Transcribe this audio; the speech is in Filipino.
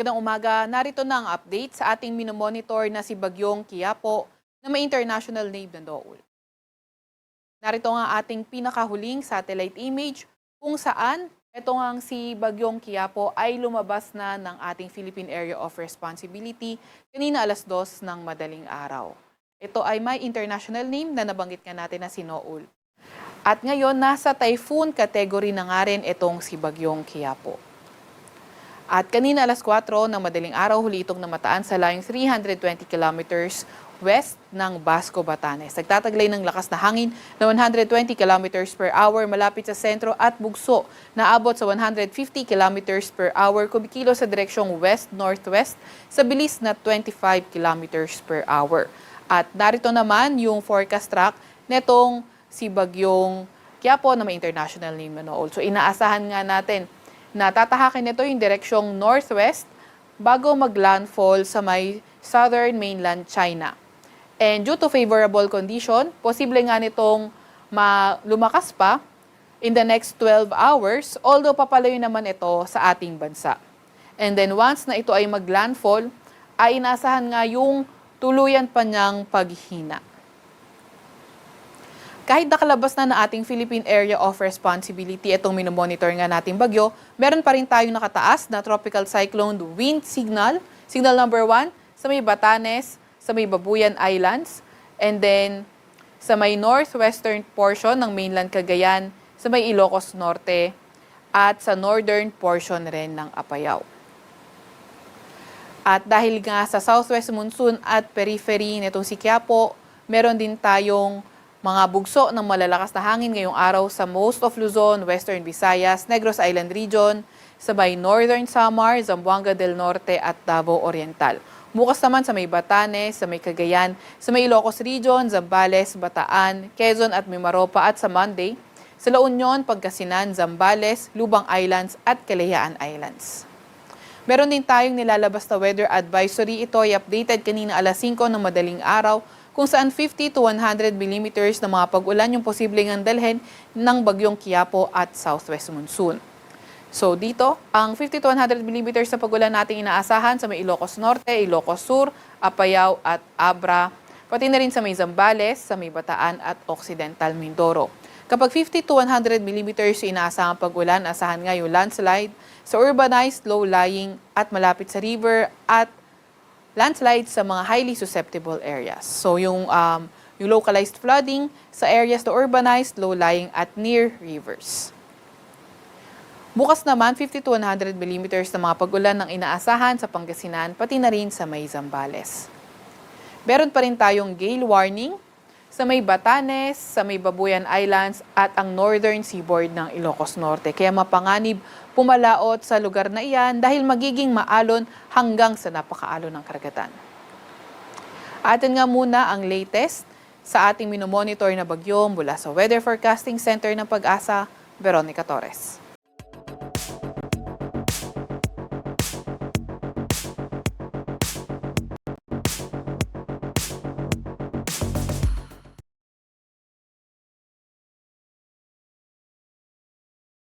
Magandang umaga, narito na ang update sa ating minomonitor na si Bagyong Quiapo na may international name na Noul. Narito nga ating pinakahuling satellite image kung saan ito nga si Bagyong Quiapo ay lumabas na ng ating Philippine Area of Responsibility kanina alas 2 ng madaling araw. Ito ay may international name na nabanggit nga natin na si Noul. At ngayon, nasa typhoon category na nga rin itong si Bagyong Quiapo. At kanina alas 4 ng madaling araw, huli itong namataan sa layong 320 kilometers west ng Basco, Batanes. Nagtataglay ng lakas na hangin na 120 kilometers per hour malapit sa sentro at bugso na abot sa 150 kilometers per hour kumikilo sa direksyong west-northwest sa bilis na 25 kilometers per hour. At narito naman yung forecast track netong si Bagyong Quiapo na may international name na Noul. So inaasahan nga natin na tatahakin nito yung direksyong northwest bago mag-landfall sa may southern mainland China. And due to favorable condition, posible nga nitong lumakas pa in the next 12 hours, although papalayo naman ito sa ating bansa. And then once na ito ay mag-landfall, ay inaasahan nga yung tuluyan pa niyang paghina. Kahit nakalabas na ating Philippine Area of Responsibility, itong minomonitor nga nating bagyo, meron pa rin tayong nakataas na tropical cyclone wind signal. Signal number 1 sa may Batanes, sa may Babuyan Islands, and then sa may northwestern portion ng mainland Cagayan, sa may Ilocos Norte, at sa northern portion rin ng Apayao. At dahil nga sa southwest monsoon at periphery nitong si Quiapo, meron din tayong mga bugso ng malalakas na hangin ngayong araw sa most of Luzon, Western Visayas, Negros Island Region, sa may Northern Samar, Zamboanga del Norte at Davao Oriental. Bukas naman sa may Batanes, sa may Cagayan, sa may Ilocos Region, Zambales, Bataan, Quezon at Mimaropa at sa Monday, sa La Union, Pangasinan, Zambales, Lubang Islands at Kalayaan Islands. Meron din tayong nilalabas na weather advisory. Ito ay updated kanina alas 5 ng madaling araw kung saan 50 to 100 millimeters na mga pag-ulan yung posibleng andalhin ng Bagyong Quiapo at southwest monsoon. So dito, ang 50 to 100 millimeters na pag-ulan nating inaasahan sa may Ilocos Norte, Ilocos Sur, Apayao at Abra, pati na rin sa may Zambales, sa may Bataan at Occidental Mindoro. Kapag 50 to 100 millimeters yung inaasahang pag-ulan, asahan nga yung landslide sa urbanized, low-lying at malapit sa river at landslides sa mga highly susceptible areas. So yung localized flooding sa areas na urbanized, low-lying at near rivers. Bukas naman, 50 to 100 millimeters na mga pag-ulan ng inaasahan sa Pangasinan, pati na rin sa may Zambales. Meron pa rin tayong gale warning sa may Batanes, sa may Babuyan Islands at ang northern seaboard ng Ilocos Norte. Kaya mapanganib pumalaot sa lugar na iyan dahil magiging maalon hanggang sa napakaalon ng karagatan. Atin nga muna ang latest sa ating minomonitor na bagyo mula sa Weather Forecasting Center ng Pag-asa, Veronica Torres.